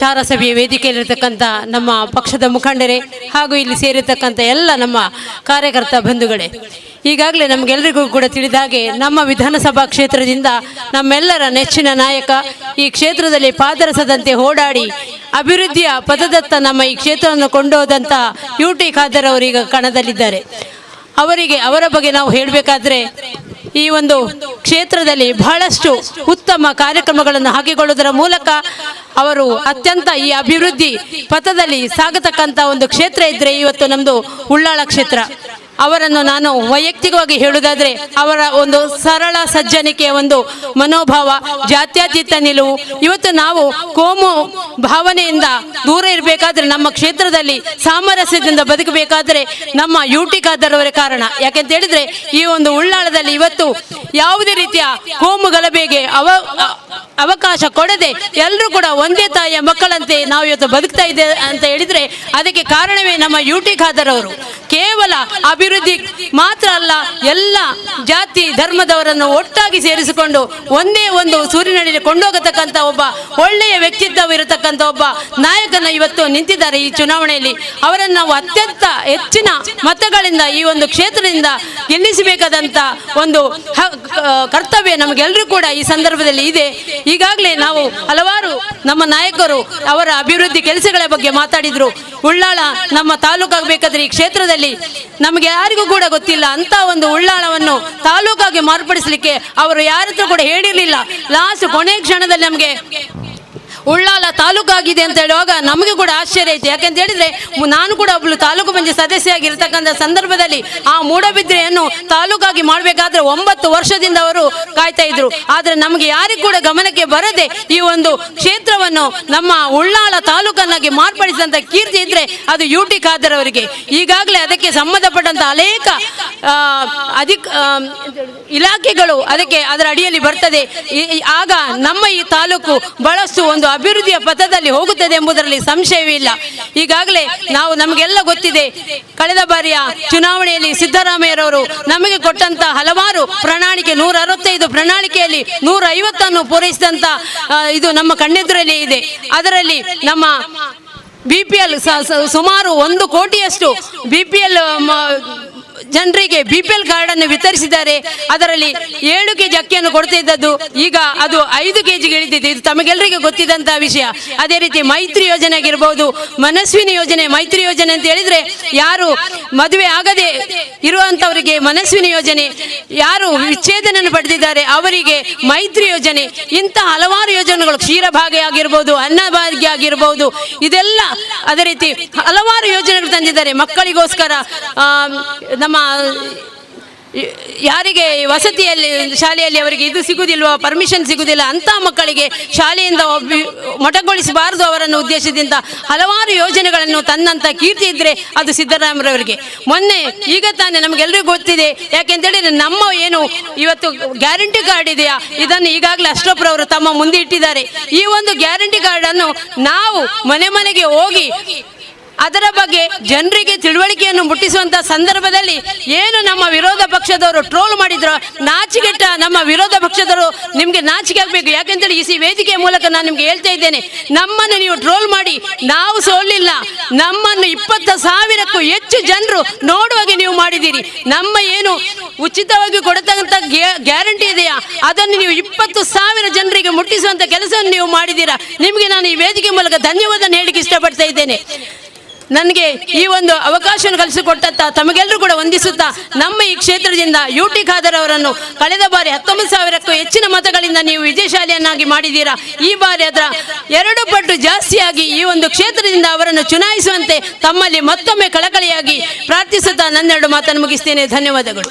ವಿಚಾರ ಸಭೆಯ ವೇದಿಕೆಯಲ್ಲಿರತಕ್ಕಂಥ ನಮ್ಮ ಪಕ್ಷದ ಮುಖಂಡರೇ ಹಾಗೂ ಇಲ್ಲಿ ಸೇರಿರ್ತಕ್ಕಂಥ ಎಲ್ಲ ನಮ್ಮ ಕಾರ್ಯಕರ್ತ ಬಂಧುಗಳೇ, ಈಗಾಗಲೇ ನಮಗೆಲ್ಲರಿಗೂ ಕೂಡ ತಿಳಿದಾಗೆ ನಮ್ಮ ವಿಧಾನಸಭಾ ಕ್ಷೇತ್ರದಿಂದ ನಮ್ಮೆಲ್ಲರ ನೆಚ್ಚಿನ ನಾಯಕ ಈ ಕ್ಷೇತ್ರದಲ್ಲಿ ಪಾದರಸದಂತೆ ಓಡಾಡಿ ಅಭಿವೃದ್ಧಿಯ ಪಥದತ್ತ ನಮ್ಮ ಈ ಕ್ಷೇತ್ರವನ್ನು ಕೊಂಡೊಯ್ದಂಥ UT ಖಾದರ್ ಅವರೀಗ ಕಣದಲ್ಲಿದ್ದಾರೆ. ಅವರ ಬಗ್ಗೆ ನಾವು ಹೇಳಬೇಕಾದ್ರೆ ಈ ಒಂದು ಕ್ಷೇತ್ರದಲ್ಲಿ ಬಹಳಷ್ಟು ಉತ್ತಮ ಕಾರ್ಯಕ್ರಮಗಳನ್ನು ಹಾಕಿಕೊಳ್ಳುವುದರ ಮೂಲಕ ಅವರು ಅತ್ಯಂತ ಈ ಅಭಿವೃದ್ಧಿ ಪಥದಲ್ಲಿ ಸಾಗತಕ್ಕಂಥ ಒಂದು ಕ್ಷೇತ್ರ ಇದ್ದರೆ ಇವತ್ತು ನಮ್ಮದು ಉಳ್ಳಾಳ ಕ್ಷೇತ್ರ. ಅವರನ್ನು ನಾನು ವೈಯಕ್ತಿಕವಾಗಿ ಹೇಳುವುದಾದರೆ ಅವರ ಒಂದು ಸರಳ ಸಜ್ಜನಿಕೆಯ ಒಂದು ಮನೋಭಾವ, ಜಾತ್ಯತೀತ ನಿಲುವು, ಇವತ್ತು ನಾವು ಕೋಮು ಭಾವನೆಯಿಂದ ದೂರ ಇರಬೇಕಾದ್ರೆ ನಮ್ಮ ಕ್ಷೇತ್ರದಲ್ಲಿ ಸಾಮರಸ್ಯದಿಂದ ಬದುಕಬೇಕಾದ್ರೆ ನಮ್ಮ UT ಖಾದರ್ ಅವರೇ ಕಾರಣ. ಯಾಕೆಂತ ಹೇಳಿದ್ರೆ ಈ ಒಂದು ಉಳ್ಳಾಳದಲ್ಲಿ ಇವತ್ತು ಯಾವುದೇ ರೀತಿಯ ಕೋಮು ಗಲಭೆಗೆ ಅವಕಾಶ ಕೊಡದೆ ಎಲ್ಲರೂ ಕೂಡ ಒಂದೇ ತಾಯಿಯ ಮಕ್ಕಳಂತೆ ನಾವು ಇವತ್ತು ಬದುಕ್ತಾ ಇದ್ದೇವೆ ಅಂತ ಹೇಳಿದ್ರೆ ಅದಕ್ಕೆ ಕಾರಣವೇ ನಮ್ಮ UT ಖಾದರ್ ಅವರು. ಕೇವಲ ಅಭಿವೃದ್ಧಿ ಮಾತ್ರ ಅಲ್ಲ, ಎಲ್ಲ ಜಾತಿ ಧರ್ಮದವರನ್ನು ಒಟ್ಟಾಗಿ ಸೇರಿಸಿಕೊಂಡು ಒಂದೇ ಒಂದು ಸೂರಿನಡಿಯಲ್ಲಿ ಕೊಂಡೋಗತಕ್ಕಂಥ ಒಬ್ಬ ಒಳ್ಳೆಯ ವ್ಯಕ್ತಿತ್ವವಿರತಕ್ಕಂಥ ಒಬ್ಬ ನಾಯಕನ ಇವತ್ತು ನಿಂತಿದ್ದಾರೆ ಈ ಚುನಾವಣೆಯಲ್ಲಿ. ಅವರನ್ನು ನಾವು ಅತ್ಯಂತ ಹೆಚ್ಚಿನ ಮತಗಳಿಂದ ಈ ಒಂದು ಕ್ಷೇತ್ರದಿಂದ ಗೆಲ್ಲಿಸಬೇಕಾದಂಥ ಒಂದು ಕರ್ತವ್ಯ ನಮಗೆಲ್ಲರೂ ಕೂಡ ಈ ಸಂದರ್ಭದಲ್ಲಿ ಇದೆ. ಈಗಾಗಲೇ ನಾವು ಹಲವಾರು ನಮ್ಮ ನಾಯಕರು ಅವರ ಅಭಿವೃದ್ಧಿ ಕೆಲಸಗಳ ಬಗ್ಗೆ ಮಾತಾಡಿದ್ರು. ಉಳ್ಳಾಳ ನಮ್ಮ ತಾಲೂಕಾಗಬೇಕಾದ್ರೆ ಈ ಕ್ಷೇತ್ರದಲ್ಲಿ ನಮಗೆ ಯಾರಿಗೂ ಕೂಡ ಗೊತ್ತಿಲ್ಲ ಅಂತ ಒಂದು ಉಳ್ಳಾಳವನ್ನು ತಾಲೂಕಾಗಿ ಮಾರ್ಪಡಿಸಲಿಕ್ಕೆ ಅವರು ಯಾರ ಹತ್ರ ಕೂಡ ಹೇಳಿರಲಿಲ್ಲ. ಲಾಸ್ಟ್ ಕೊನೆ ಕ್ಷಣದಲ್ಲಿ ನಮಗೆ ಉಳ್ಳಾಲ ತಾಲೂಕಾಗಿದೆ ಅಂತ ಹೇಳುವಾಗ ನಮಗೆ ಕೂಡ ಆಶ್ಚರ್ಯ ಆಯಿತು. ಯಾಕೆಂತ ಹೇಳಿದ್ರೆ ನಾನು ಕೂಡ ಒಬ್ಬಳು ತಾಲೂಕು ಪಂಚಾಯತ್ ಸದಸ್ಯೆಯಾಗಿರ್ತಕ್ಕಂಥ ಸಂದರ್ಭದಲ್ಲಿ ಆ ಮೂಡಬಿದ್ರೆಯನ್ನು ತಾಲೂಕಾಗಿ ಮಾಡಬೇಕಾದ್ರೆ 9 ವರ್ಷದಿಂದ ಅವರು ಕಾಯ್ತಾ ಇದ್ರು. ಆದರೆ ನಮಗೆ ಯಾರಿಗೂ ಕೂಡ ಗಮನಕ್ಕೆ ಬರದೆ ಈ ಒಂದು ಕ್ಷೇತ್ರವನ್ನು ನಮ್ಮ ಉಳ್ಳಾಳ ತಾಲೂಕನ್ನಾಗಿ ಮಾರ್ಪಡಿಸಿದಂಥ ಕೀರ್ತಿ ಇದ್ರೆ ಅದು UT ಖಾದರ್ ಅವರಿಗೆ. ಈಗಾಗಲೇ ಅದಕ್ಕೆ ಸಂಬಂಧಪಟ್ಟಂತ ಅನೇಕ ಇಲಾಖೆಗಳು ಅದರ ಅಡಿಯಲ್ಲಿ ಬರ್ತದೆ. ಆಗ ನಮ್ಮ ಈ ತಾಲೂಕು ಬಹಳಷ್ಟು ಒಂದು ಅಭಿವೃದ್ಧಿಯ ಪಥದಲ್ಲಿ ಹೋಗುತ್ತದೆ ಎಂಬುದರಲ್ಲಿ ಸಂಶಯವೇ ಇಲ್ಲ. ಈಗಾಗಲೇ ನಮಗೆಲ್ಲ ಗೊತ್ತಿದೆ, ಕಳೆದ ಬಾರಿಯ ಚುನಾವಣೆಯಲ್ಲಿ ಸಿದ್ದರಾಮಯ್ಯರವರು ನಮಗೆ ಕೊಟ್ಟಂತ ಹಲವಾರು ಪ್ರಣಾಳಿಕೆ 165 ಪ್ರಣಾಳಿಕೆಯಲ್ಲಿ 150 ಪೂರೈಸಿದಂತ ಇದು ನಮ್ಮ ಕಣ್ಣೆದುರಲ್ಲಿ ಇದೆ. ಅದರಲ್ಲಿ ನಮ್ಮ BPL ಸುಮಾರು 1 ಕೋಟಿಯಷ್ಟು BPL ಜನರಿಗೆ BPL ಕಾರ್ಡ್ ಅನ್ನು ವಿತರಿಸಿದ್ದಾರೆ. ಅದರಲ್ಲಿ 7 kg ಅಕ್ಕಿಯನ್ನು ಕೊಡ್ತಾ ಇದ್ದದ್ದು ಈಗ ಅದು 5 kg ಇಳಿದಿದೆ. ಇದು ತಮಗೆಲ್ಲರಿಗೂ ಗೊತ್ತಿದ್ದಂತಹ ವಿಷಯ. ಅದೇ ರೀತಿ ಮೈತ್ರಿ ಯೋಜನೆ ಆಗಿರ್ಬೋದು, ಮನಸ್ವಿನಿ ಯೋಜನೆ. ಮೈತ್ರಿ ಯೋಜನೆ ಅಂತ ಹೇಳಿದ್ರೆ ಯಾರು ಮದುವೆ ಆಗದೆ ಇರುವಂತವರಿಗೆ ಮನಸ್ವಿನಿ ಯೋಜನೆ, ಯಾರು ವಿಚ್ಛೇದನ ಪಡೆದಿದ್ದಾರೆ ಅವರಿಗೆ ಮೈತ್ರಿ ಯೋಜನೆ, ಇಂಥ ಹಲವಾರು ಯೋಜನೆಗಳು, ಕ್ಷೀರಭಾಗ್ಯ ಆಗಿರ್ಬೋದು, ಅನ್ನಭಾಗ್ಯ ಆಗಿರ್ಬೋದು, ಇದೆಲ್ಲ ಅದೇ ರೀತಿ ಹಲವಾರು ಯೋಜನೆಗಳು ತಂದಿದ್ದಾರೆ. ಮಕ್ಕಳಿಗೋಸ್ಕರ ನಮ್ಮ ಯಾರಿಗೆ ವಸತಿಯಲ್ಲಿ ಶಾಲೆಯಲ್ಲಿ ಅವರಿಗೆ ಇದು ಸಿಗುವುದಿಲ್ವ, ಪರ್ಮಿಷನ್ ಸಿಗುವುದಿಲ್ಲ ಅಂತ ಮಕ್ಕಳಿಗೆ ಶಾಲೆಯಿಂದ ಮೊಟಗೊಳಿಸಬಾರದು ಅವರನ್ನು ಉದ್ದೇಶದಿಂದ ಹಲವಾರು ಯೋಜನೆಗಳನ್ನು ತನ್ನಂತ ಕೀರ್ತಿ ಇದ್ರೆ ಅದು ಸಿದ್ದರಾಮಯ್ಯರವರಿಗೆ. ಮೊನ್ನೆ ಈಗ ತಾನೇ ನಮಗೆಲ್ಲರಿಗೂ ಗೊತ್ತಿದೆ. ಯಾಕೆಂತೇಳಿದ್ರೆ ನಮ್ಮ ಏನು ಇವತ್ತು ಗ್ಯಾರಂಟಿ ಕಾರ್ಡ್ ಇದೆಯಾ, ಇದನ್ನು ಈಗಾಗಲೇ ಅಷ್ಟೊಬ್ಬರವರು ತಮ್ಮ ಮುಂದೆ ಇಟ್ಟಿದ್ದಾರೆ. ಈ ಒಂದು ಗ್ಯಾರಂಟಿ ಕಾರ್ಡ್ ಅನ್ನು ನಾವು ಮನೆ ಮನೆಗೆ ಹೋಗಿ ಅದರ ಬಗ್ಗೆ ಜನರಿಗೆ ತಿಳುವಳಿಕೆಯನ್ನು ಮುಟ್ಟಿಸುವಂತ ಸಂದರ್ಭದಲ್ಲಿ ಏನು ನಮ್ಮ ವಿರೋಧ ಪಕ್ಷದವರು ಟ್ರೋಲ್ ಮಾಡಿದ್ರು, ನಾಚಿಕೆಟ್ಟ ನಮ್ಮ ವಿರೋಧ ಪಕ್ಷದವರು ನಿಮಗೆ ನಾಚಿಕೆ ಆಗಬೇಕು. ಯಾಕೆಂತೇಳಿ ಈ ವೇದಿಕೆಯ ಮೂಲಕ ನಾನು ನಿಮ್ಗೆ ಹೇಳ್ತಾ ಇದ್ದೇನೆ, ನಮ್ಮನ್ನು ನೀವು ಟ್ರೋಲ್ ಮಾಡಿ ನಾವು ಸೋಲಿಲ್ಲ, ನಮ್ಮನ್ನು 20,000ಕ್ಕೂ ಹೆಚ್ಚು ಜನರು ನೋಡುವಾಗೆ ನೀವು ಮಾಡಿದ್ದೀರಿ. ನಮ್ಮ ಏನು ಉಚಿತವಾಗಿ ಕೊಡತಕ್ಕಂಥ ಗ್ಯಾರಂಟಿ ಇದೆಯಾ ಅದನ್ನು ನೀವು 20,000 ಜನರಿಗೆ ಮುಟ್ಟಿಸುವಂತ ಕೆಲಸವನ್ನು ನೀವು ಮಾಡಿದ್ದೀರಾ. ನಿಮಗೆ ನಾನು ಈ ವೇದಿಕೆ ಮೂಲಕ ಧನ್ಯವಾದ ಹೇಳಲಿಕ್ಕೆ ಇಷ್ಟಪಡ್ತಾ ಇದ್ದೇನೆ. ನನಗೆ ಈ ಒಂದು ಅವಕಾಶವನ್ನು ಕಲಿಸಿಕೊಟ್ಟಂತ ತಮಗೆಲ್ಲರೂ ಕೂಡ ವಂದಿಸುತ್ತಾ, ನಮ್ಮ ಈ ಕ್ಷೇತ್ರದಿಂದ UT ಖಾದರ್ ಅವರನ್ನು ಕಳೆದ ಬಾರಿ 19,000ಕ್ಕೂ ಹೆಚ್ಚಿನ ಮತಗಳಿಂದ ನೀವು ವಿಜಯಶಾಲಿಯನ್ನಾಗಿ ಮಾಡಿದ್ದೀರಾ. ಈ ಬಾರಿ ಅದರ 2 ಪಟ್ಟು ಜಾಸ್ತಿಯಾಗಿ ಈ ಒಂದು ಕ್ಷೇತ್ರದಿಂದ ಅವರನ್ನು ಚುನಾಯಿಸುವಂತೆ ತಮ್ಮಲ್ಲಿ ಮತ್ತೊಮ್ಮೆ ಕಳಕಳಿಯಾಗಿ ಪ್ರಾರ್ಥಿಸುತ್ತಾ ನನ್ನೆರಡು ಮಾತನ್ನು ಮುಗಿಸ್ತೇನೆ. ಧನ್ಯವಾದಗಳು.